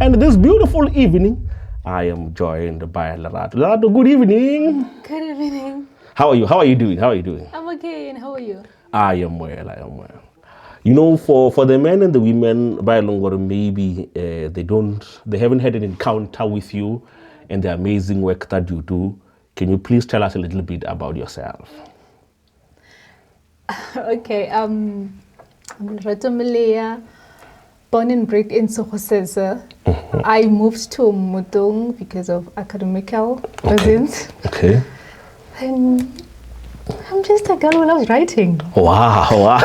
And this beautiful evening, I am joined by Lerato. Lerato, good evening. Good evening. How are you? How are you doing? How are you doing? I'm okay, and how are you? I am well. I am well. You know, for the men and the women, by longer, maybe they haven't had an encounter with you and the amazing work that you do. Can you please tell us a little bit about yourself? Okay, I'm Lerato Molea, born and bred in Sohosesa. I moved to Mutong because of academical reasons. Okay. And I'm just a girl who loves writing. Wow.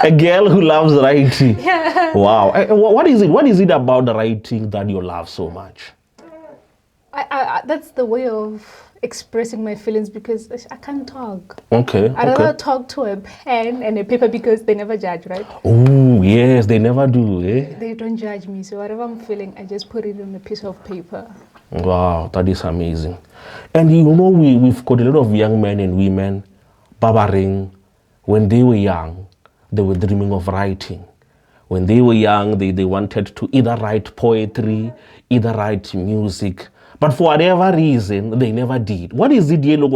A girl who loves writing. Yeah. Wow. What is it? What is it about the writing that you love so much? I that's the way of expressing my feelings because I can't talk. Okay. I'd rather talk to a pen and a paper because they never judge, right? Oh, yes, they never do, eh? They don't judge me. So whatever I'm feeling, I just put it on a piece of paper. Wow, that is amazing. And you know, we've got a lot of young men and women, barbering, when they were young, they were dreaming of writing. When they were young, they wanted to either write poetry, either write music. But for whatever reason, they never did. What is it, Yellow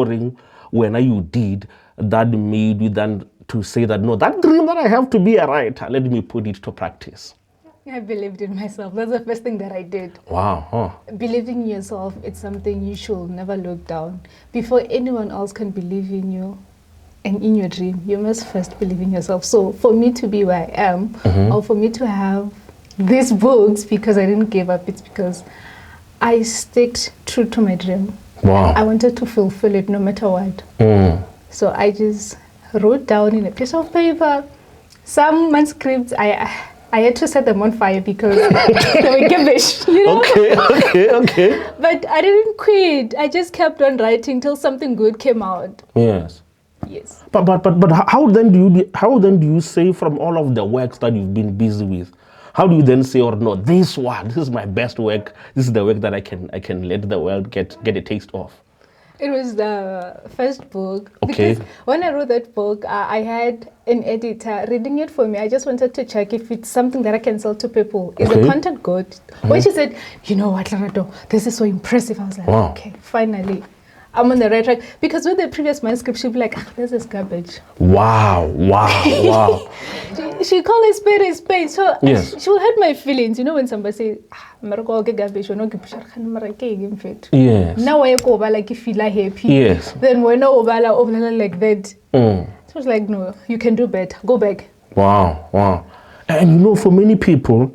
when you did that made you then to say that, no, that dream that I have to be a writer, let me put it to practice? I believed in myself. That's the first thing that I did. Wow. Huh. Believing in yourself, it's something you should never look down. Before anyone else can believe in you and in your dream, you must first believe in yourself. So for me to be where I am, or for me to have these books, because I didn't give up, it's because I sticked true to my dream. Wow. I wanted to fulfill it no matter what. So I just wrote down in a piece of paper some manuscripts. I had to set them on fire because they were garbage, you know? Okay. But I didn't quit. I just kept on writing till something good came out. Yes. Yes. But how then do you say from all of the works that you've been busy with, how do you then say, or no, this is my best work, this is the work that I can let the world get a taste of? It was the first book. Okay. Because when I wrote that book, I had an editor reading it for me. I just wanted to check if it's something that I can sell to people. Is the content good? When she said, you know what, Lerato, this is so impressive, I was like, wow. Okay, finally. I'm on the right track. Because with the previous manuscript, she'd be like, this is garbage. Wow. She called it spade a spade. So yes. she will hurt my feelings. You know when somebody say, garbage, you're not fit. Yes. Now I go like if you like happy. Yes. Then when I like that. So I was like, no, you can do better. Go back. Wow. And you know, for many people,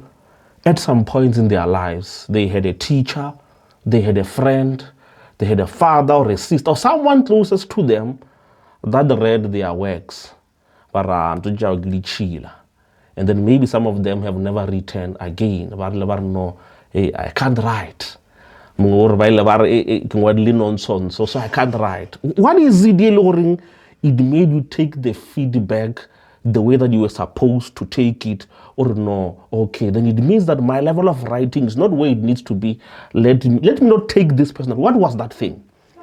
at some points in their lives, they had a teacher, they had a friend, they had a father or a sister or someone closest to them that read their works. And then maybe some of them have never written again. No, hey, I can't write. So I can't write. What is it, Loring? It made you take the feedback the way that you were supposed to take it, or no? Okay, then it means that my level of writing is not where it needs to be. Let me not take this personal. What was that thing?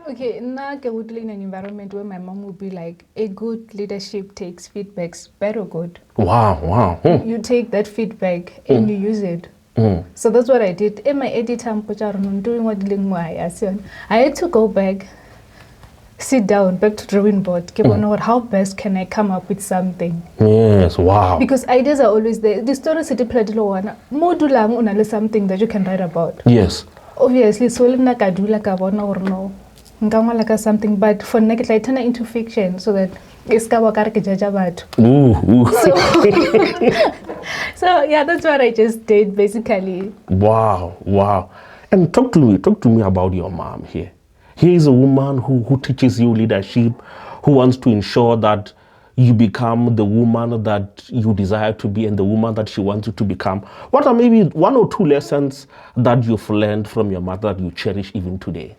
Okay, now I would live in an environment where my mom would be like, a good leadership takes feedbacks, better good. Wow. You take that feedback and you use it. So that's what I did. In my editor, I'm doing what I had to go back, sit down, back to drawing board, how best can I come up with something? Yes, wow. Because ideas are always there. The story city pledilo modulang unale something that you can write about. Yes. Obviously, so kadula kabona or no. Like something, but for naked I turn it into fiction so that it's So yeah, that's what I just did basically. Wow. And talk to me about your mom here. Here is a woman who teaches you leadership, who wants to ensure that you become the woman that you desire to be and the woman that she wants you to become. What are maybe one or two lessons that you've learned from your mother that you cherish even today?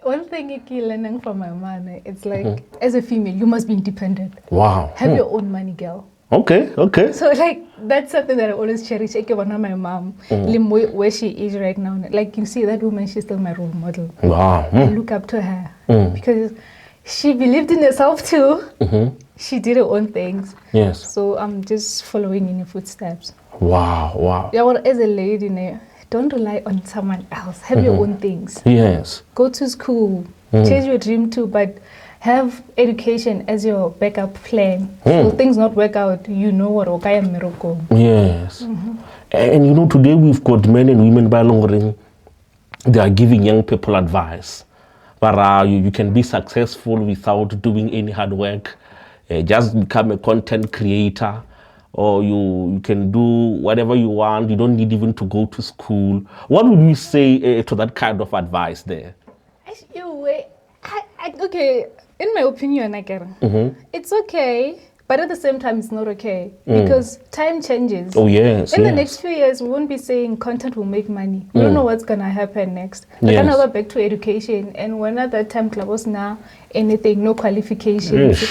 One thing I learning from my mom, it's like, as a female, you must be independent. Wow. Have your own money, girl. Okay. So like, that's something that I always cherish. I want my mom, where she is right now. Like you see, that woman, she's still my role model. Wow. I look up to her because she believed in herself too. She did her own things. Yes. So I'm just following in her footsteps. Wow. Yeah, well, as a lady, don't rely on someone else. Have your own things. Yes. Go to school. Chase your dream too, but have education as your backup plan. So things not work out, you know what okay miracle. Yes. And you know, today we've got men and women by long they are giving young people advice. But you can be successful without doing any hard work. Just become a content creator, or you can do whatever you want. You don't need even to go to school. What would you say to that kind of advice there? Okay, in my opinion, it's okay, but at the same time, it's not okay because time changes. Oh, yes. In the next few years, we won't be saying content will make money. We don't know what's going to happen next. We're going to go back to education, and when at that time, club was now anything, no qualifications.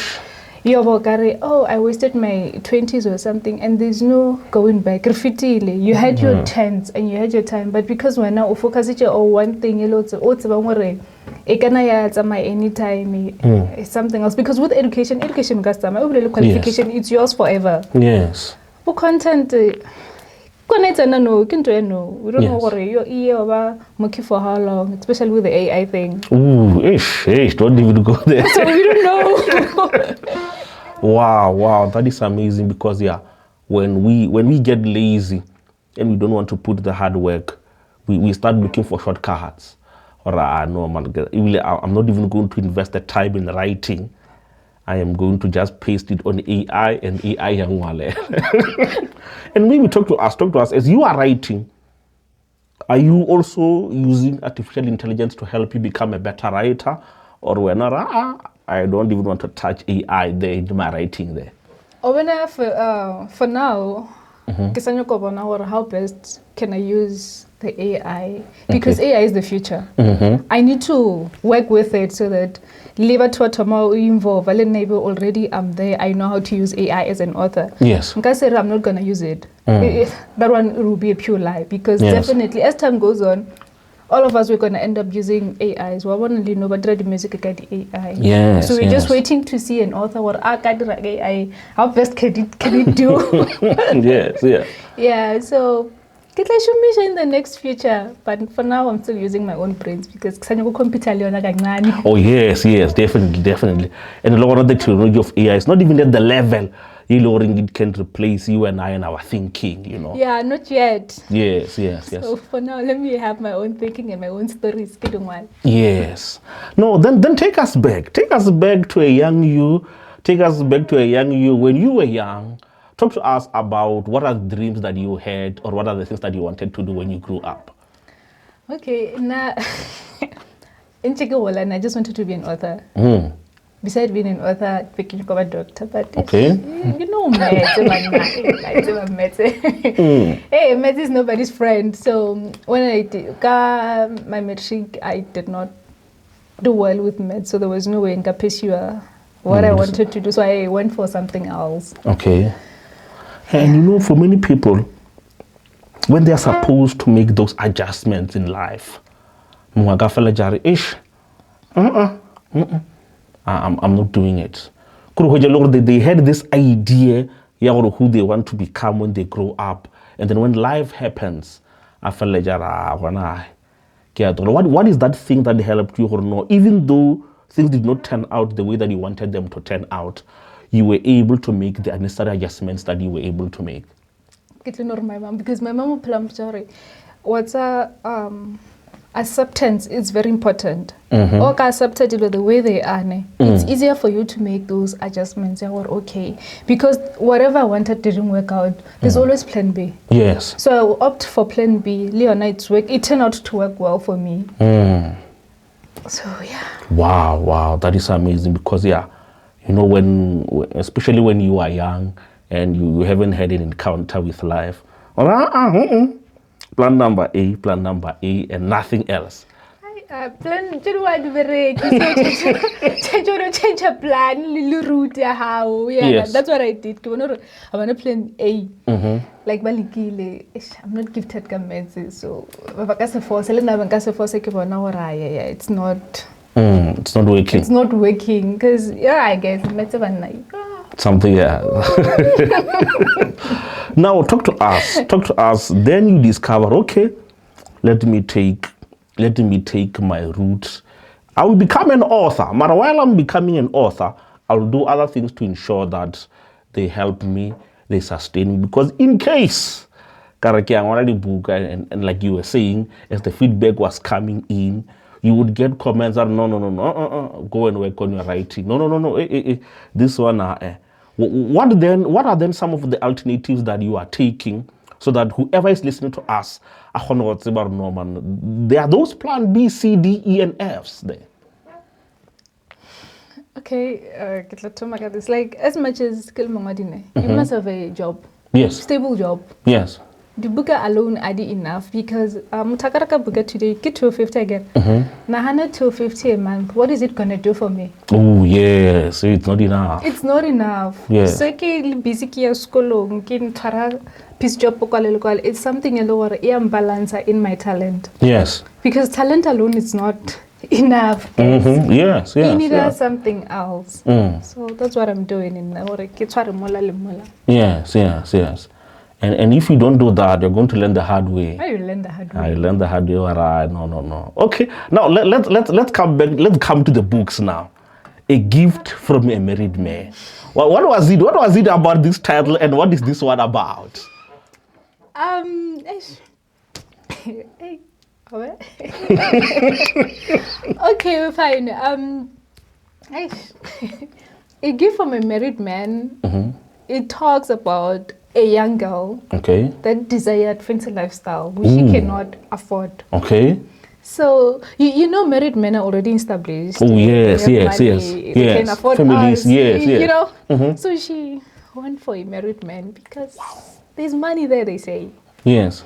Oh, I wasted my 20s or something, and there's no going back. You had your chance and you had your time, but because we're now focusing on one thing, it can anytime something else. Because with education qualification, it's yours forever. Yes. For content, we don't know what you're looking for how long, especially with the AI thing. Ooh, don't even go there. So we don't know. Wow, that is amazing because when we get lazy and we don't want to put the hard work, we start looking for shortcuts. Or no, I'm not even going to invest the time in writing. I am going to just paste it on AI and AI yang wale. And maybe talk to us as you are writing. Are you also using artificial intelligence to help you become a better writer? Or when I don't even want to touch AI there in my writing there? For now, how best can I use the AI? Because AI is the future. I need to work with it so that Lerato involved already I'm there. I know how to use AI as an author. Yes. I'm not going to use it. That one will be a pure lie because definitely as time goes on, all of us we're going to end up using AIs. We want to know about the music AI. Yes. So we're just waiting to see an author what AI how best can it do? Yes. Yeah. Yeah. So it should be in the next future, but for now I'm still using my own brains because oh yes, definitely. And a lot of the technology of AI is not even at the level it can replace you and I and our thinking, you know. Yeah, not yet. Yes. So for now, let me have my own thinking and my own stories. Yes. No, then take us back. Take us back to a young you. Take us back to a young you when you were young. Talk to us about what are the dreams that you had or what are the things that you wanted to do when you grew up. Okay, now in Chikawola, I just wanted to be an author. Besides being an author, picking a doctor, but you know, maths. Hey, maths is nobody's friend. So when I did my matric, I did not do well with maths, so there was no way in pursue what I wanted to do. So I went for something else. Okay. And you know, for many people, when they are supposed to make those adjustments in life, I'm not doing it. They had this idea who they want to become when they grow up. And then when life happens, I feel like, what is that thing that helped you or no? Even though things did not turn out the way that you wanted them to turn out, you were able to make the necessary adjustments that you were able to make. My mom, because my mom what's acceptance is very important. Accepted the way they are. It's easier for you to make those adjustments. Okay, because whatever I wanted didn't work out. There's always plan B. Yes. So I will opt for plan B. Leona, it turned out to work well for me. So yeah. Wow, that is amazing because you know especially when you are young and you haven't had an encounter with life. Plan number A, and nothing else. Plan, change a plan, little route, how. Yes. That's what I did. I want to plan A. Like Balikile, I'm not gifted comments, so it's not. It's not working. It's not working because I guess Something, yeah. Now talk to us. Then you discover, okay, let me take my roots. I will become an author. But while I'm becoming an author, I will do other things to ensure that they help me, they sustain me. Because in case, Karaki, I wanted the book, and like you were saying, as the feedback was coming in, you would get comments that no, go and work on your writing. No, this one. What are then some of the alternatives that you are taking so that whoever is listening to us, there are those plan B, C, D, E, and Fs there. Okay, it's like as much as you must have a job. Yes. Stable job. Yes. The booker alone are enough because Takaraka booker today get 250 again. Nahana 250 a month. What is it gonna do for me? Oh yes, it's not enough. It's not enough. Yes. So basically school piece job it's something balance in my talent. Yes. Because talent alone is not enough. Yes. You need something else. So that's what I'm doing in Yes. And if you don't do that, you're going to learn the hard way. I will learn the hard way. I learn the hard way. All right. No. Okay. Now let's come back. Let's come to the books now. A gift from a married man. What was it? What was it about this title, and what is this one about? Okay, fine. A gift from a married man. It talks about a young girl that desired fancy lifestyle which she cannot afford. Okay. So you know, married men are already established. Oh yes. They can afford families. Us, yes. You know. So she went for a married man because there's money there. They say. Yes.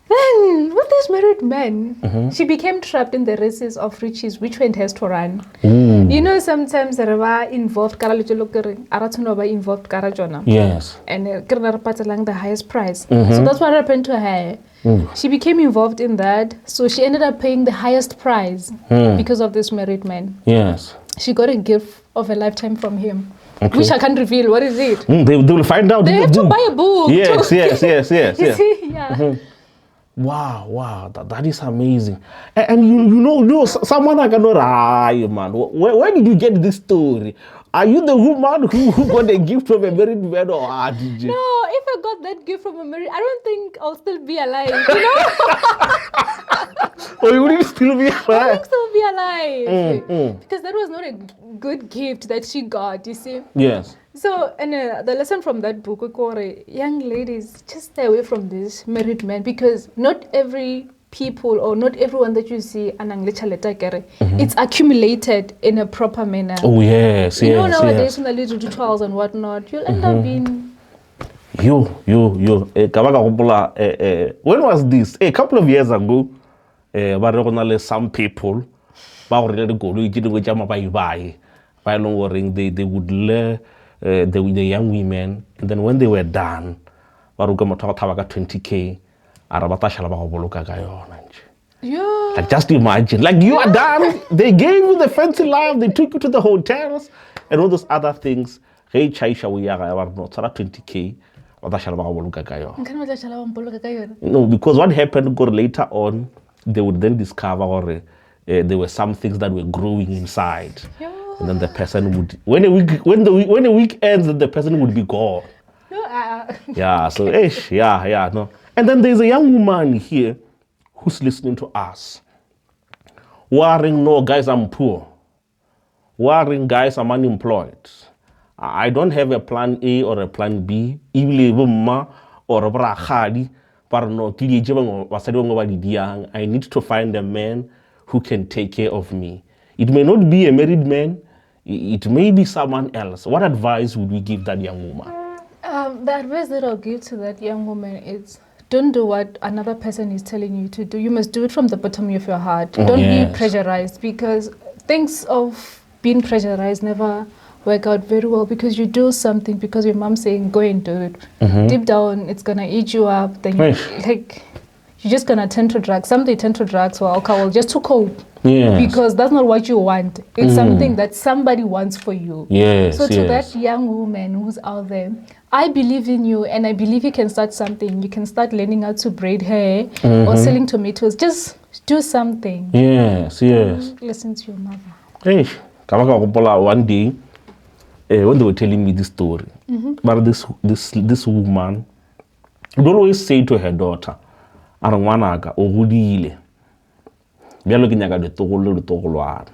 Then with this married man, she became trapped in the races of riches, which went has to run. You know, sometimes there were involved involved. Yes. And the highest price. So that's what happened to her. She became involved in that, so she ended up paying the highest price because of this married man. Yes. She got a gift of a lifetime from him, which I can't reveal. What is it? They will find out. They have to buy a book. Yes. You see, yeah. Wow, that is amazing. And you know, someone I cannot man. Where did you get this story? Are you the woman who got a gift from a married man, or did you? No, if I got that gift from a married, I don't think I'll still be alive, you know? Or you wouldn't still be alive? I think still be alive. Because that was not a good gift that she got, you see? Yes. So, and the lesson from that book, young ladies, just stay away from this married men, because not every people or not everyone that you see it's accumulated in a proper manner. Oh yes. You know, nowadays when they lead to trials and whatnot, you'll end up being when was this? A couple of years ago, some people they would lure the young women, and then when they were done, 20K. Yeah. Like just imagine, like you are done. They gave you the fancy life. They took you to the hotels and all those other things. Hey, Chaisha, we are 20K. No, because what happened later on, they would then discover there were some things that were growing inside, and then the person would, when the week ends, the person would be gone. Yeah. So no. And then there's a young woman here who's listening to us. Worrying, no, guys, I'm poor. Worrying, guys, I'm unemployed. I don't have a plan A or a plan B. Or I need to find a man who can take care of me. It may not be a married man. It may be someone else. What advice would we give that young woman? The advice that I'll give to that young woman is, don't do what another person is telling you to do. You must do it from the bottom of your heart. Don't be pressurized, because things of being pressurized never work out very well, because you do something because your mom's saying go and do it. Deep down, it's gonna eat you up. Then you're just gonna turn to drugs. Some they turn to drugs or alcohol just to cope. Yes. Because that's not what you want. It's something that somebody wants for you. Yes. So to yes. that young woman who's out there, I believe in you, and I believe you can start something. You can start learning how to braid hair or selling tomatoes. Just do something. Yes. Yes. Listen to your mother. Hey, one day, when they were telling me this story, but this woman would always say to her daughter, "Arangwanaga ogudile, bialo ke nyaka le togolwana."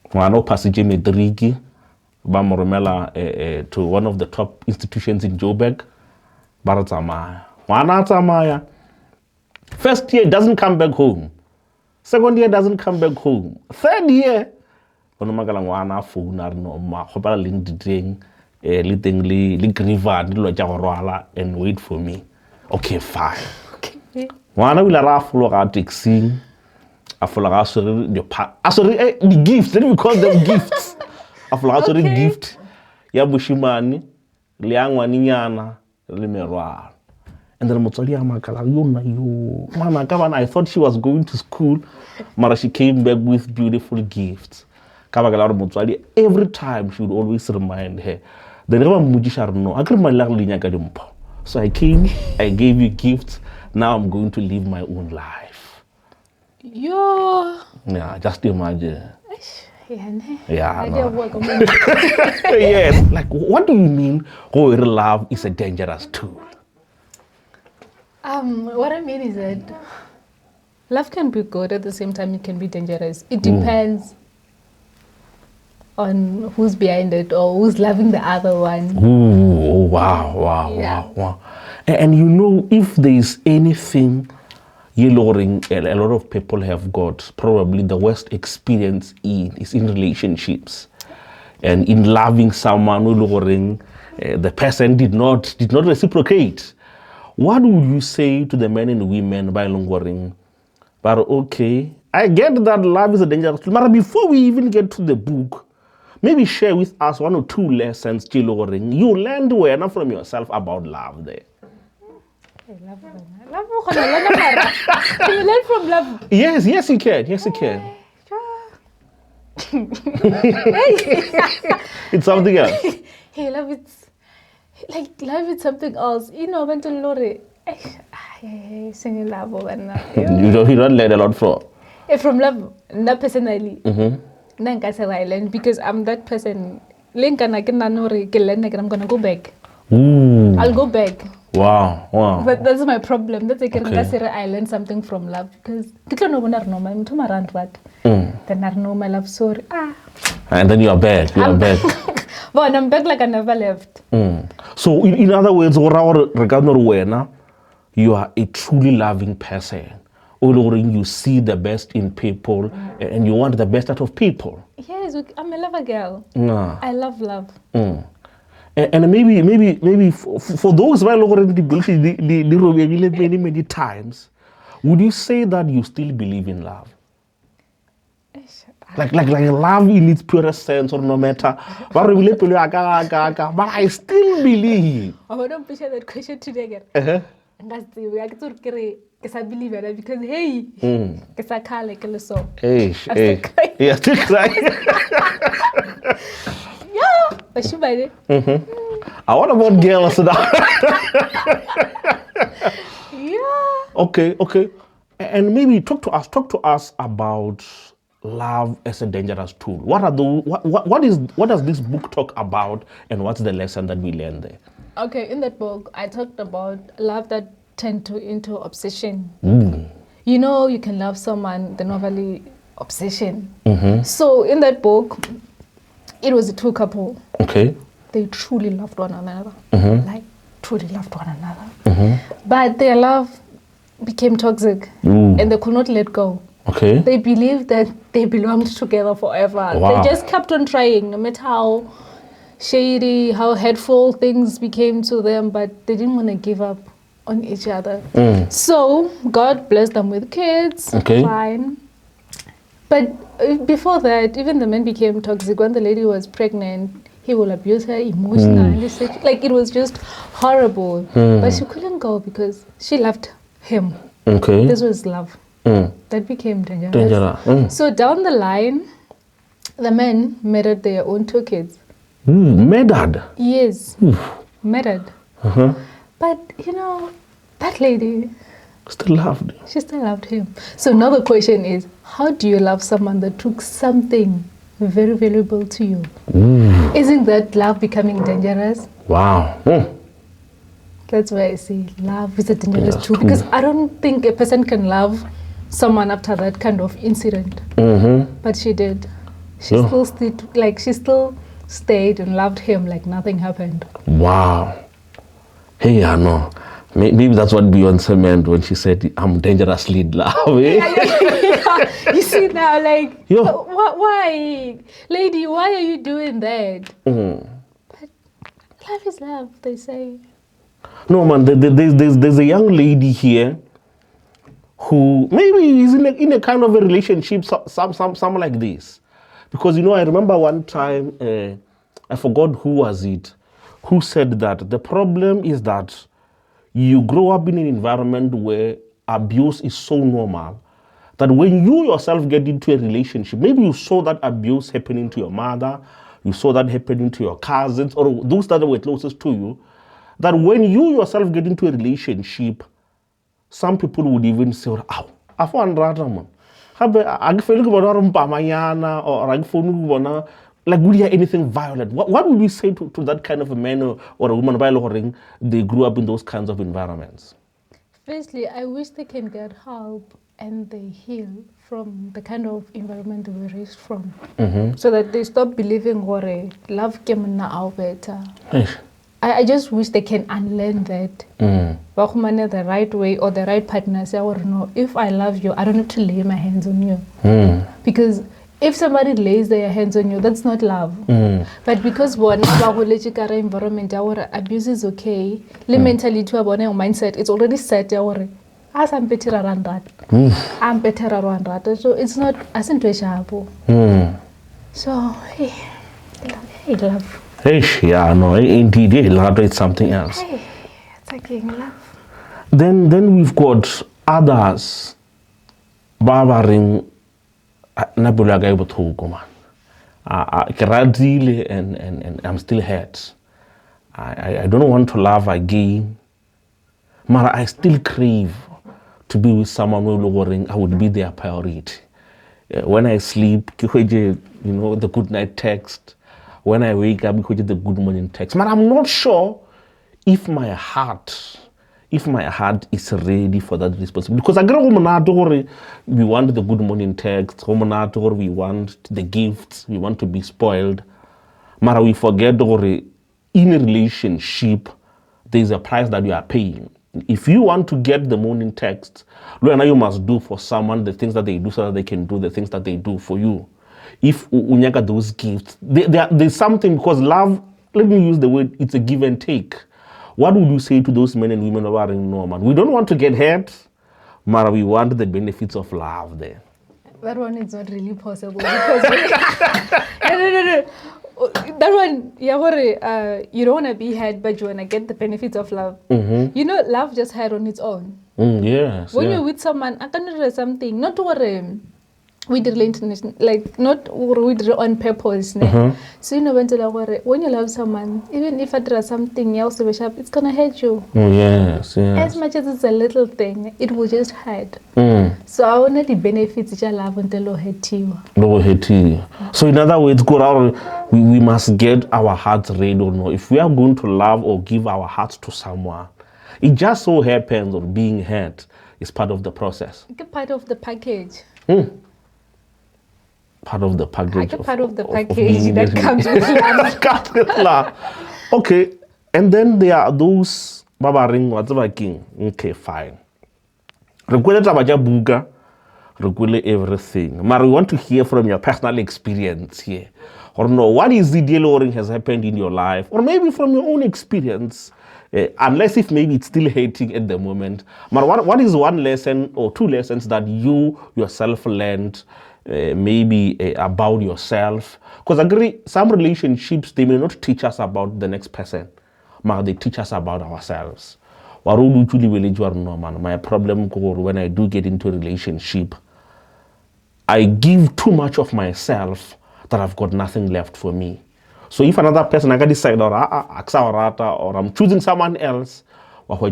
Ngwana o passage matric, ba mo romela to one of the top institutions in Joburg, ba re tsamaya. Ngwana a tsamaya. First year doesn't come back home. Second year doesn't come back home. Third year, ono magala ngwana phone a re no ma go bala leng diteng le teng le grieva di lo tja go rwala and wait for me. Okay, fine. Okay. Ngwana o ile ra folo ga taxi a fola ga sore the gifts, let me call them gifts. A fola ga sore gift ya bushimane le ya ngwaninyana le merwalo. And then motswadi ya makala yo mama ka bana, I thought she was going to school, mara she came back with beautiful gifts. Ka bakala re motswadi every time she would always remind her. The never mujisha no akre mala le nya ka dimpho. So I came, I gave you gifts, now I'm going to live my own life. Yo. Yeah, just imagine. Yeah. Idea No. work on Yes, like what do you mean love is a dangerous tool? What I mean is that love can be good, at the same time it can be dangerous. It depends on who's behind it or who's loving the other one. Ooh, wow. And you know, if there is anything a lot of people have got probably the worst experience is in relationships and in loving someone the person did not reciprocate. What would you say to the men and women by Longoring? But okay, I get that love is a dangerous tool. But before we even get to the book, maybe share with us 1 or 2 lessons you learned well from yourself about love there. Love. Can you learn from love? Yes, you can. Yes, you can. It's something else. Hey, love it's something else. You know, when to lore, singing love You don't learn a lot from love, not personally. I learn because I'm that person. I'm gonna go back. I'll go back. Wow. But that's my problem. That's I learned something from love because then I know my love story. And then you are back. But I'm back like I never left. So in other words, you are a truly loving person. You see the best in people and you want the best out of people. Yes, I'm a lover girl. I love love. And maybe for those many times, would you say that you still believe in love? Like love in its purest sense, or no matter. But I still believe. I don't picture that question today again. Because I believe it because hey, because I can't like a song. Hey, yeah, still crying. Yeah, but she made it. What about girls now? Yeah. Okay. And maybe talk to us about love as a dangerous tool. What does this book talk about, and what's the lesson that we learn there? Okay, in that book, I talked about love that tend into obsession. You know, you can love someone, then overly obsession. So in that book, it was a 2 couple. Okay. They truly loved one another. Like, truly loved one another. But their love became toxic and they could not let go. Okay. They believed that they belonged together forever. Wow. They just kept on trying, no matter how shady, how hateful things became to them, but they didn't want to give up on each other. So God blessed them with kids. Okay. Fine. But before that, even the man became toxic. When the lady was pregnant, he will abuse her emotionally. Like, it was just horrible. But she couldn't go because she loved him. Okay. This was love. that became dangerous. Dangerous. So down the line, the men murdered their own 2 kids. Murdered? Yes, murdered. But, you know, that lady... Still loved him. She still loved him. So now the question is, how do you love someone that took something very valuable to you? Isn't that love becoming dangerous? Wow. That's why I say love is a dangerous tool. Because I don't think a person can love someone after that kind of incident. But she did. She still stayed and loved him like nothing happened. Wow. Hey, I know. Maybe that's what Beyonce meant when she said, I'm dangerously in love. You see now, like, why? Lady, why are you doing that? But love is love, they say. No, man, there's a young lady here who maybe is in a kind of a relationship, something like this. Because, you know, I remember one time, I forgot who was it, who said that the problem is that you grow up in an environment where abuse is so normal that when you yourself get into a relationship, maybe you saw that abuse happening to your mother, you saw that happening to your cousins, or those that were closest to you, that when you yourself get into a relationship, some people would even say, "Ow, I found man. Or like, would you hear anything violent?" What would you say to that kind of a man or a woman while they grew up in those kinds of environments? Firstly, I wish they can get help and they heal from the kind of environment they were raised from. So that they stop believing what love came now better. I just wish they can unlearn that. The right way or the right partner say, "Oh, no, if I love you, I don't have to lay my hands on you." Because if somebody lays their hands on you, that's not love. But because one environment, our abuse is okay, the mentality of our mindset, it's already set. I'm better around that. I'm better around that. So it's not as into So hey, love. Hey, yeah, no, indeed, love is something else. Hey, it's again love. Then we've got others barbering Nabulaga and I'm still hurt. I don't want to love again. Mara, I still crave to be with someone who I would be their priority. When I sleep, you know, the good night text. When I wake up, the good morning text. But I'm not sure if my heart is ready for that responsibility. Because I get we want the good morning text, we want the gifts, we want to be spoiled. But we forget in a relationship, there's a price that you are paying. If you want to get the morning text, you must do for someone the things that they do so that they can do the things that they do for you. If unyaka those gifts, there's something, because love, let me use the word, it's a give and take. What would you say to those men and women who are in Norman? We don't want to get hurt, but we want the benefits of love there. That one is not really possible because no. That one, you don't want to be hurt, but you want to get the benefits of love. You know, love just had on its own. Yes. When you're with someone, I can do something, not to worry. We did international, like not we did on purpose. So you know when you love someone, even if I do something else, it's gonna hurt you. Yes. As much as it's a little thing, it will just hurt. So I want the benefits of love until hurt you. So in other words, we must get our hearts ready or no. If we are going to love or give our hearts to someone, it just so happens or being hurt is part of the process. It's part of the package. Part of the package. Part of the package that comes with love. Okay, and then there are those babaring whatever king. Okay, fine. Regule everything. But we want to hear from your personal experience here. Or no, what is the deal has happened in your life? Or maybe from your own experience. Unless if maybe it's still hating at the moment. But what is one lesson or two lessons that you yourself learned maybe about yourself? Because I agree, some relationships, they may not teach us about the next person, but they teach us about ourselves. No, man. My problem when I do get into a relationship, I give too much of myself that I've got nothing left for me. So if another person I can decide or I'm choosing someone else, what are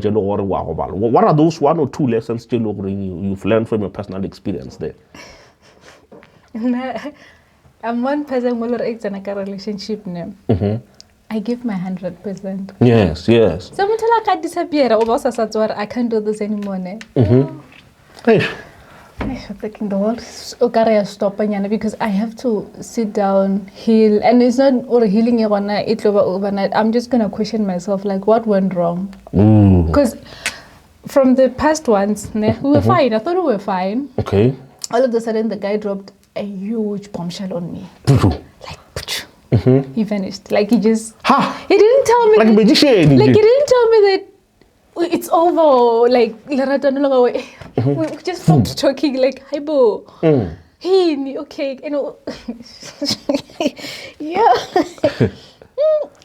those 1 or 2 lessons you've learned from your personal experience there? I'm one person who is in a relationship name. I give my 100%. Yes. Someone tell I can't disappear. I can't do this anymore. Hey. I'm thinking the world is okay, stopping because I have to sit down, heal, and it's not or healing overnight. I'm just gonna question myself, like what went wrong? Because from the past ones, we were fine. I thought we were fine. Okay. All of a sudden, the guy dropped a huge bombshell on me. Like, he vanished. Like he just. He didn't tell me. Like a magician. Like he didn't tell me that. It's over. Like Lerato Molea, we just stopped talking. Like, hi, bo. Hey, okay, yeah.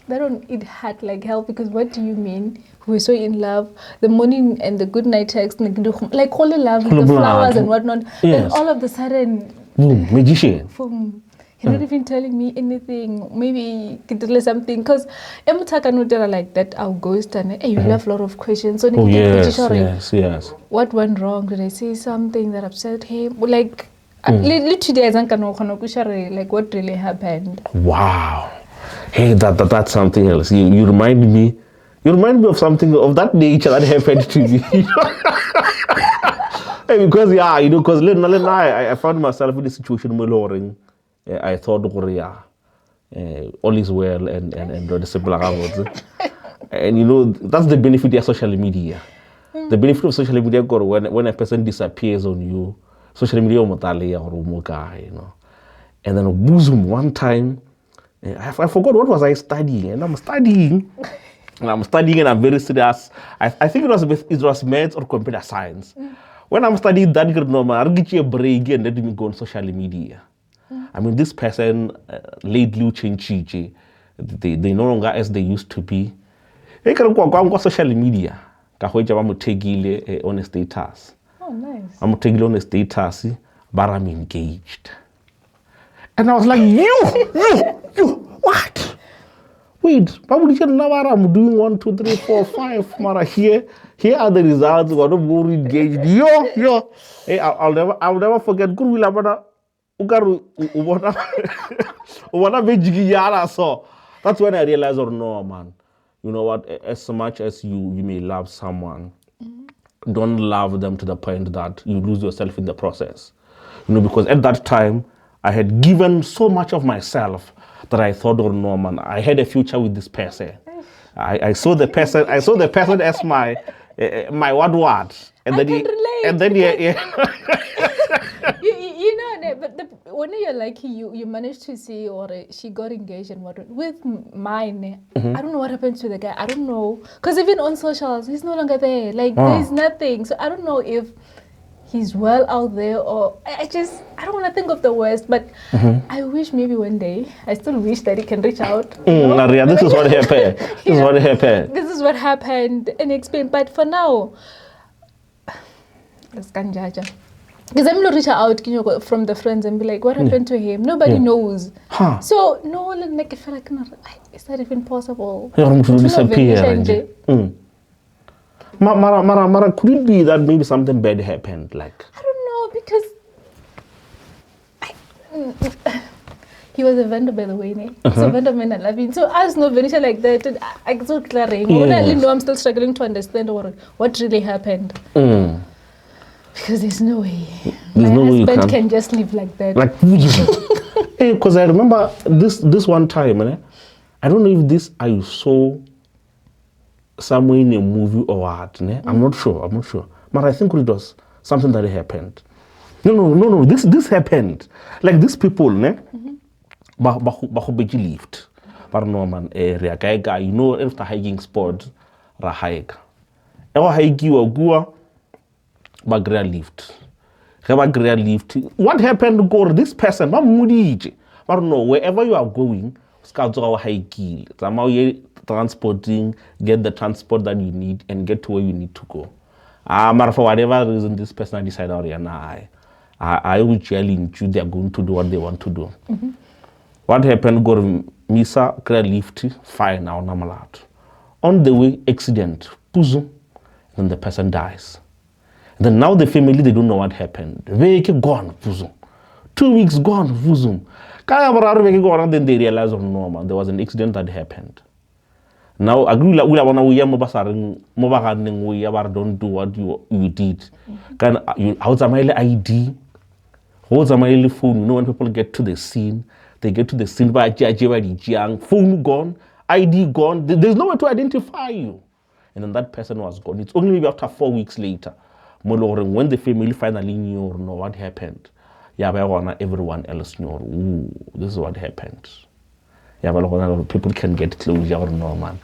That one, it had like hell because what do you mean? We were so in love. The morning and the good night text, like all the love, the flowers and whatnot. Yes. And all of a sudden, boom, magician. Boom. He's not even telling me anything. Maybe something. Because every time I know like that, I'll ghost and you have a lot of questions. So yes. What went wrong? Did I say something that upset him? Like, literally, like what really happened? Wow. Hey, that's something else. You remind me of something of that nature that happened to me. Hey, because I found myself in this situation where I thought, all is well and the simple and that's the benefit of social media. The benefit of social media when a person disappears on you, social media and then boom, one time I forgot what was I studying, and I'm studying and I'm very serious. I think it was maths or computer science. When I'm studying that, I'll get you a break and let me go on social media. I mean, this person lately changed. They no longer as they used to be. They can go on social media. I'm taking on a status. Oh, nice. I'm taking on a status, but I'm engaged. And I was like, you, what? Wait, I'm doing 1, 2, 3, 4, 5. Mara, here are the results. We're not engaged. Yo. Hey, I'll never forget. Good will so that's when I realized, no, man. You know what? As much as you may love someone, don't love them to the point that you lose yourself in the process. Because at that time, I had given so much of myself that I thought, oh no, man, I had a future with this person. I saw the person as my what, and then you know, but when you're like you managed to see or she got engaged and what with mine, I don't know what happened to the guy. I don't know, because even on socials, he's no longer there. Like there's nothing. So I don't know if he's well out there or I don't want to think of the worst, but I wish maybe one day, I still wish that he can reach out. Maria, this is what happened. This is what happened and explain. But for now, let's can't judge. Because I'm going to reach out from the friends and be like, what happened to him? Nobody knows. So no one like feel like, is that even possible? Disappear. Mara, could it be that maybe something bad happened? Like I don't know, because he was a vendor, by the way. So vendor man, I love him. So I was not very sure like that. I so clear. I'm still struggling to understand what really happened. Because there's no way. My husband can just live like that. Because I remember this one time, I don't know if this I saw somewhere in a movie or what. I'm not sure. But I think it was something that happened. No. This happened. Like these people, bahubeji lift. But no man, after hiking sport, ra hike. Ewa hike wa gua. Bagria lift. What happened to this person? But no, wherever you are going, scouts are high key. transporting, get the transport that you need, and get to where you need to go. But for whatever reason, this person decided, oh, yeah, nah, I will challenge you, they're going to do what they want to do. What happened? Go Misa, clear lift, fine, now Namalat. On the way, accident, puzum, then the person dies. And then now the family, they don't know what happened. Veke gone, puzum. 2 weeks gone, puzum. Then they realize, oh no, man, there was an accident that happened. Now, agree la we don't do what you did. Can you how's my ID? How's my phone? You know, when people get to the scene, they get to the scene by phone gone, ID gone. There's no way to identify you. And then that person was gone. It's only maybe after 4 weeks later, when the family finally knew or know what happened. Yeah, but everyone else knew. Ooh, this is what happened. Yeah, but people can get closure or no, man.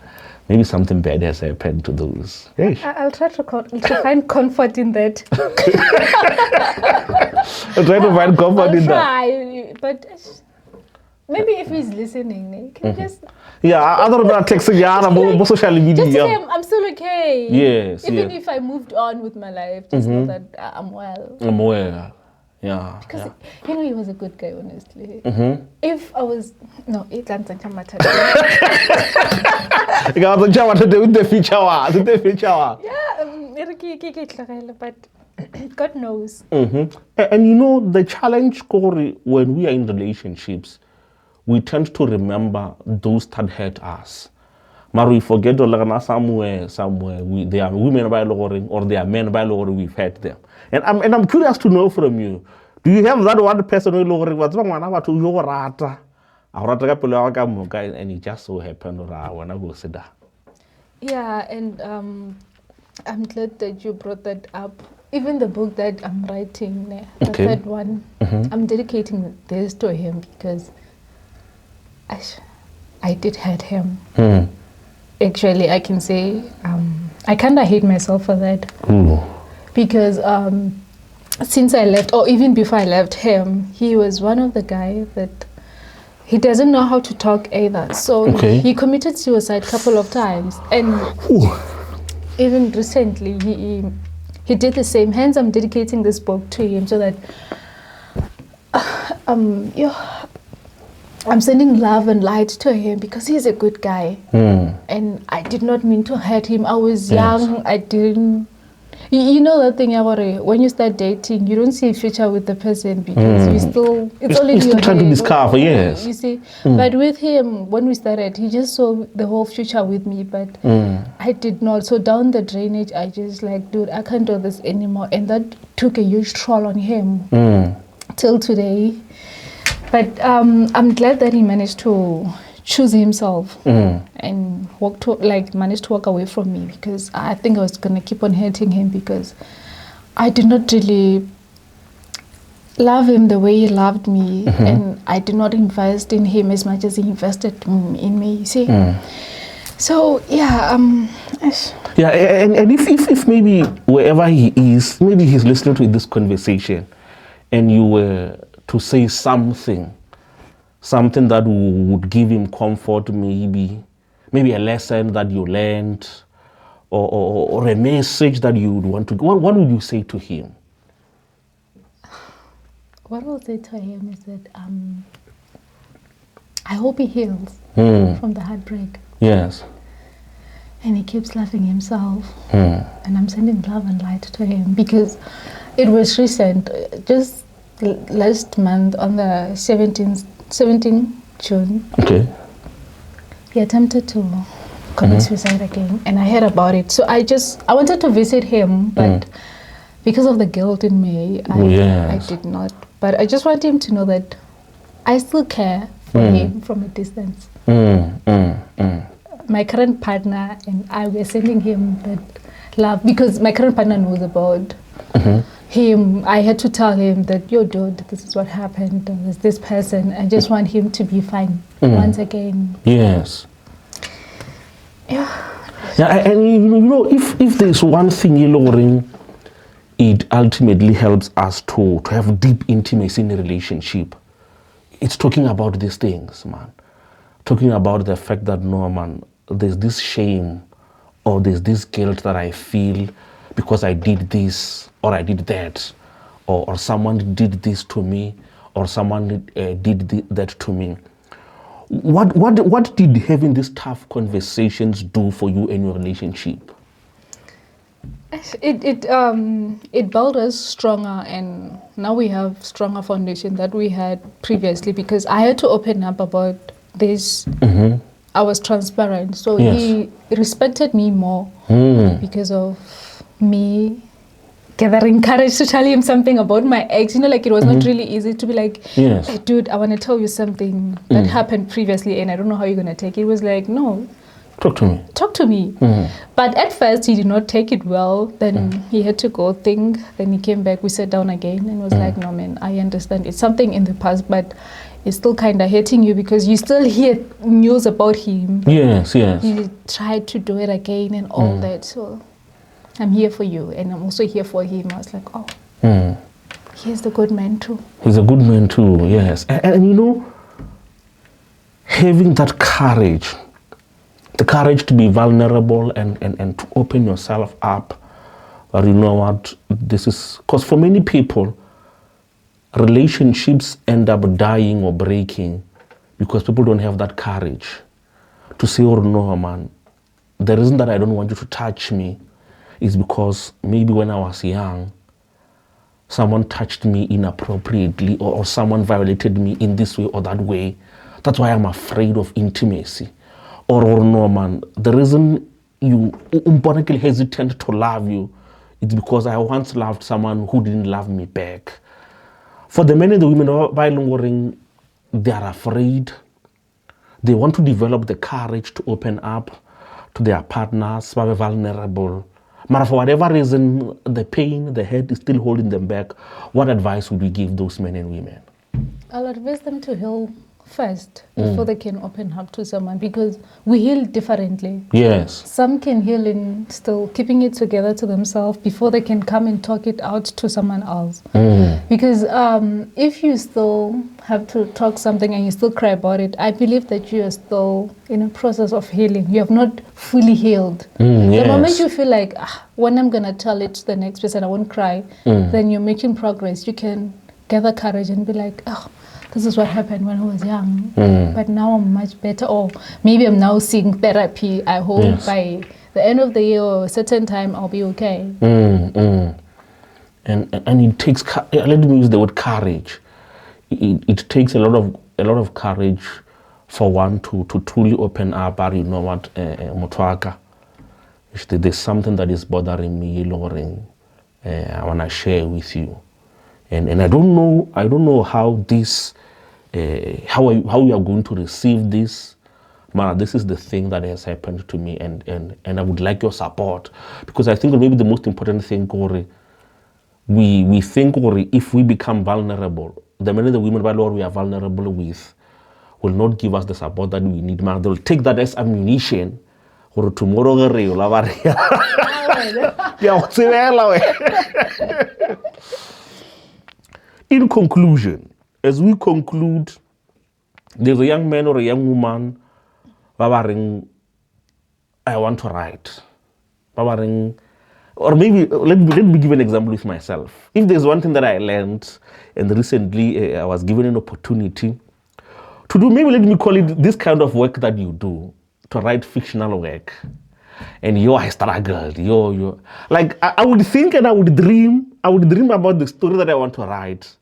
Maybe something bad has happened to those. I'll try to find comfort in that. I'll try to find comfort in that. But maybe if he's listening, he can just... Yeah, other than texting, yeah, social media. Just say, I'm still okay. Yes. Even if I moved on with my life, just know that I'm well. I'm well. Yeah. Because, you know, he was a good guy, honestly. If I was... No, it can't matter. But God knows. And you know, the challenge, Corey, when we are in relationships, we tend to remember those that hurt us. But we forget somewhere, they are women by lowering or they are men by lowering, we've hurt them. And I'm curious to know from you, do you have that one person who lowering what's wrong with your rata? And it just so happened when I go sit down. Yeah, and I'm glad that you brought that up. Even the book that I'm writing, the third one, I'm dedicating this to him because I did hurt him. Actually, I can say I kind of hate myself for that. Because since I left, or even before I left him, he was one of the guys that he doesn't know how to talk either. So he committed suicide a couple of times. And even recently, he did the same. Hence, I'm dedicating this book to him so that I'm sending love and light to him because he's a good guy. And I did not mean to hurt him. I was young. I didn't... You know that thing, when you start dating, you don't see a future with the person because you still... It's only still trying to discover, yes. You see? But with him, when we started, he just saw the whole future with me, but I did not. So down the drainage, I just like, dude, I can't do this anymore. And that took a huge toll on him till today. But I'm glad that he managed to choose himself and managed to walk away from me because I think I was going to keep on hurting him because I did not really love him the way he loved me and I did not invest in him as much as he invested in me, you see. So, yeah. Yeah, and if maybe wherever he is, maybe he's listening to this conversation and you were to say something that would give him comfort, maybe a lesson that you learned, or a message that you would want to. What would you say to him? What I'll say to him is that I hope he heals from the heartbreak. Yes. And he keeps loving himself. And I'm sending love and light to him because it was recent, just last month on the 17th June. He attempted to commit suicide again, and I heard about it. So I wanted to visit him, but because of the guilt in me, I did not. But I just want him to know that I still care for him from a distance. My current partner and I were sending him that love because my current partner knows about him. I had to tell him that, yo, dude, this is what happened. There's this person. I just want him to be fine once again. Yes. Yeah. Yeah, and you know, if there's one thing, Lauren, it ultimately helps us to have deep intimacy in a relationship. It's talking about these things, man. Talking about the fact that, no, man, there's this shame or there's this guilt that I feel because I did this or I did that, or someone did this to me, or someone did that to me. What did having these tough conversations do for you in your relationship? It built us stronger, and now we have stronger foundation that we had previously, because I had to open up about this. I was transparent, so Yes. he respected me more because of me gathering courage to tell him something about my ex. Like, it was not really easy to be like, Yes. "Hey, dude, I want to tell you something that happened previously, and I don't know how you're going to take it." It was like, no, Talk to me. talk to me. But at first he did not take it well. Then he had to go think. Then he came back, we sat down again, and was like, "No, man, I understand, it's something in the past, but it's still kind of hurting you because you still hear news about him. Yes, yes. He tried to do it again and all that. So I'm here for you, and I'm also here for him." I was like, oh, he's the good man too. He's a good man too, yes. And having that courage, the courage to be vulnerable and to open yourself up, or you know what, this is, because for many people, relationships end up dying or breaking because people don't have that courage to say, "Oh no, man, the reason that I don't want you to touch me is because maybe when I was young, someone touched me inappropriately, or someone violated me in this way or that way. That's why I'm afraid of intimacy." Or no, man, the reason you hesitant to love you is because I once loved someone who didn't love me back. For the men and the women, they are afraid. They want to develop the courage to open up to their partners, be vulnerable. But for whatever reason, the pain, the hurt is still holding them back. What advice would you give those men and women? I'll advise them to heal first before they can open up to someone, because we heal differently. Yes. Some can heal in still keeping it together to themselves before they can come and talk it out to someone else. Because if you still have to talk something and you still cry about it, I believe that you are still in a process of healing. You have not fully healed. The moment you feel like, when I'm going to tell it to the next person, I won't cry, then you're making progress. You can gather courage and be like, oh, this is what happened when I was young, but now I'm much better. Or maybe I'm now seeing therapy. I hope by the end of the year or a certain time, I'll be okay. And it takes, let me use the word courage. It takes a lot of courage for one to truly open up. Or you know what, Motwaka, there's something that is bothering me, Lauren. I want to share with you. And I don't know how this, how we are going to receive this. Man, this is the thing that has happened to me, and I would like your support, because I think maybe the most important thing, Corey, we think, Corey, if we become vulnerable, the men and the women we are vulnerable with will not give us the support that we need. Man, they'll take that as ammunition. Or tomorrow, in conclusion, as we conclude, there's a young man or a young woman, I want to write. Or maybe, let me give an example with myself. If there's one thing that I learned, and recently I was given an opportunity to do, maybe let me call it this kind of work that you do, to write fictional work. And I struggled. Like I would think and I would dream about the story that I want to write.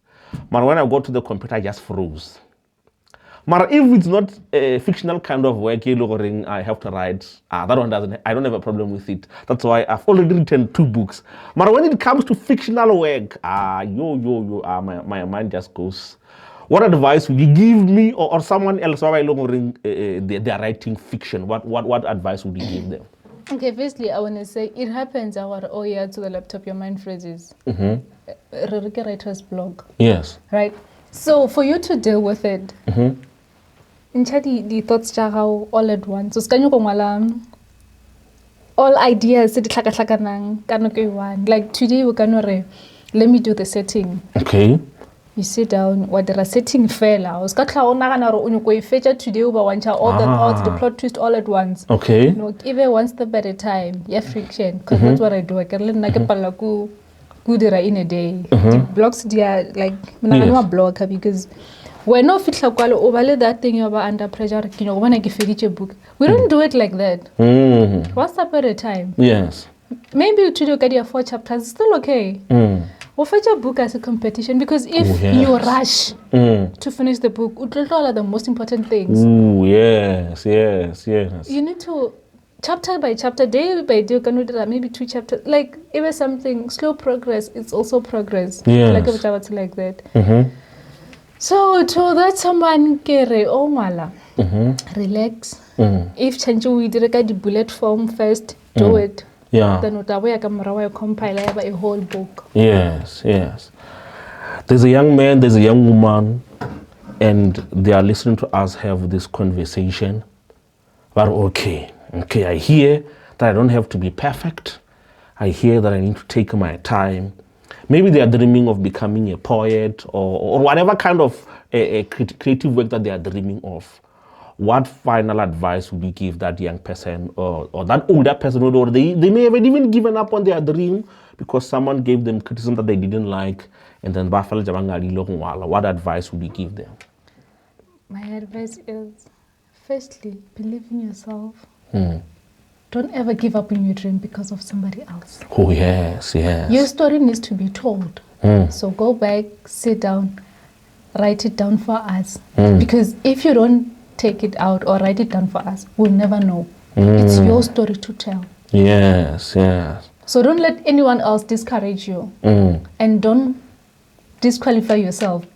But when I go to the computer, I just froze. But if it's not a fictional kind of work, I have to write, that one I don't have a problem with it. That's why I've already written 2 books. But when it comes to fictional work, my mind just goes. What advice would you give me or someone else while they are writing fiction? What advice would you give them? Okay, firstly, I want to say it happens to the laptop, your mind freezes. Writer's block. Yes. Right? So for you to deal with it, the thoughts all at once. So all ideas, like today we're gonna let me do the setting. Okay. You sit down, what they are setting fella. I was today over one child, all the thoughts, the plot twist all at once. Okay. You know, even one step at a time. Yeah, friction. Because that's what I do. I can learn in a day. The blogs, they are like, I'm a blogger because when no fit like overlay that thing you're under pressure, you know, when I give a book. We don't do it like that. One step at a time. Yes. Maybe you should get your 4 chapters, it's still okay. Or fetch a book as a competition because if you rush to finish the book, all are the most important things. Yes. You need to chapter by chapter, day by day, maybe 2 chapters. Like even something slow progress, it's also progress. Yes. Like a chapter like that. So to that someone kere mala, relax. If change we did the bullet form first, do it. Yeah. Then you compile a whole book. Yes. There's a young man, there's a young woman, and they are listening to us have this conversation. But okay, I hear that I don't have to be perfect. I hear that I need to take my time. Maybe they are dreaming of becoming a poet or whatever kind of a creative work that they are dreaming of. What final advice would you give that young person or that older person, or they may have even given up on their dream because someone gave them criticism that they didn't like, and then what advice would you give them? My advice is, firstly, believe in yourself. Don't ever give up on your dream because of somebody else. Oh, yes. Your story needs to be told. So go back, sit down, write it down for us. Because if you don't take it out or write it down for us, we'll never know. It's your story to tell. Yes. So don't let anyone else discourage you. And don't disqualify yourself.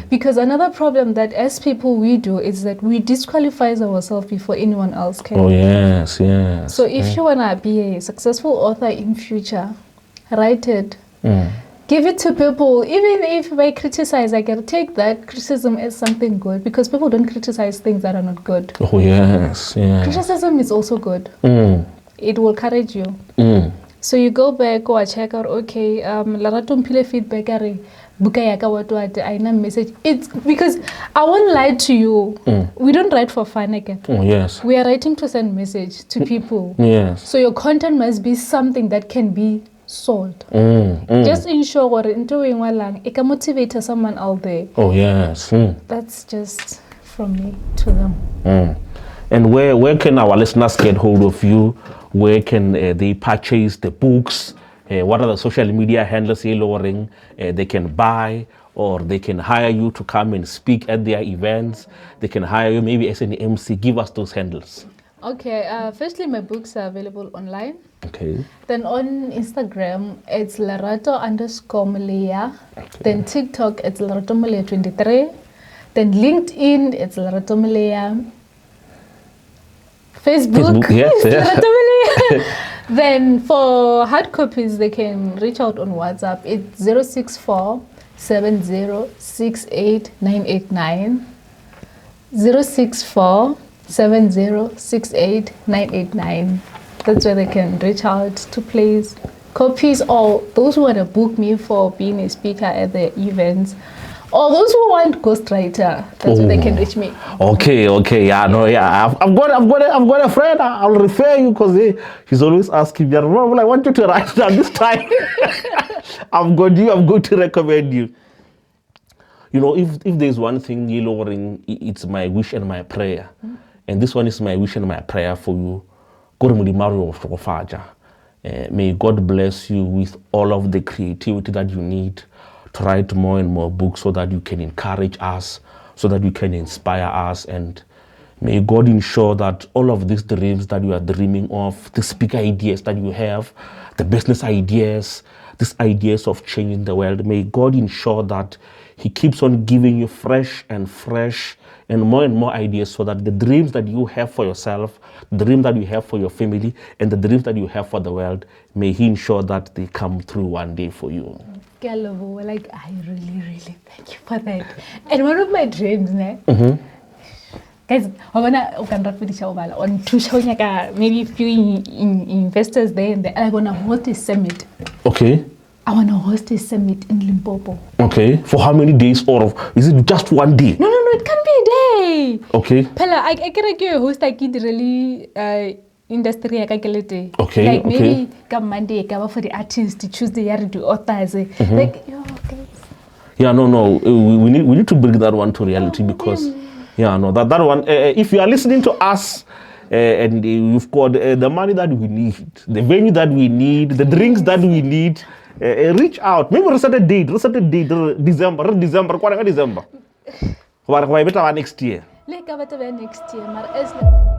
Because another problem that as people we do is that we disqualify ourselves before anyone else can. Oh, yes. So if you want to be a successful author in future, write it. Give it to people. Even if they criticize, I can take that criticism as something good because people don't criticize things that are not good. Oh, yes. Criticism is also good. It will encourage you. So you go back or check out, okay, Lerato Molea feedback, I know message. It's because I won't lie to you. We don't write for fun again. Oh, yes. We are writing to send message to people. Yes. So your content must be something that can be sold. Just ensure it can motivate someone out there. Oh, yes. That's just from me to them. And where can our listeners get hold of you? Where can they purchase the books? What are the social media handles they can buy, or they can hire you to come and speak at their events? They can hire you maybe as an MC. Give us those handles. Okay, firstly, my books are available online. Okay. Then on Instagram, it's Lerato_Molea. Okay. Then TikTok, it's Lerato Molea 23. Then LinkedIn, it's Lerato Molea. Facebook yes. Lerato Molea. Then for hard copies, they can reach out on WhatsApp. It's 064 7068989. 064 7068989. That's where they can reach out to place copies, or those who want to book me for being a speaker at the events, or those who want ghostwriter. That's where they can reach me. Okay. I've got a friend. I'll refer you because he's always asking me, I want you to write down this time. I'm going to recommend you. You know, if there's one thing, it's my wish and my prayer. And this one is my wish and my prayer for you. May God bless you with all of the creativity that you need to write more and more books so that you can encourage us, so that you can inspire us. And may God ensure that all of these dreams that you are dreaming of, the speaker ideas that you have, the business ideas, these ideas of changing the world, may God ensure that He keeps on giving you fresh and more ideas, so that the dreams that you have for yourself, the dreams that you have for your family, and the dreams that you have for the world, may He ensure that they come through one day for you. Like, I really thank you for that. And one of my dreams, guys, on two show maybe a few investors there, and I'm gonna hold a summit. Okay. I want to host a summit in Limpopo. Okay. For how many days, or is it just one day? No, it can be a day. Okay. Pela, I can host like it really industry Okay. Like maybe come Monday, cover for the artist. Tuesday, you do authors. Like okay. Yeah, no. We need to bring that one to reality because, that one. If you are listening to us, and you've got the money that we need, the venue that we need, the drinks that we need, reach out. Maybe reset a date. December. Why better next year? Like next year,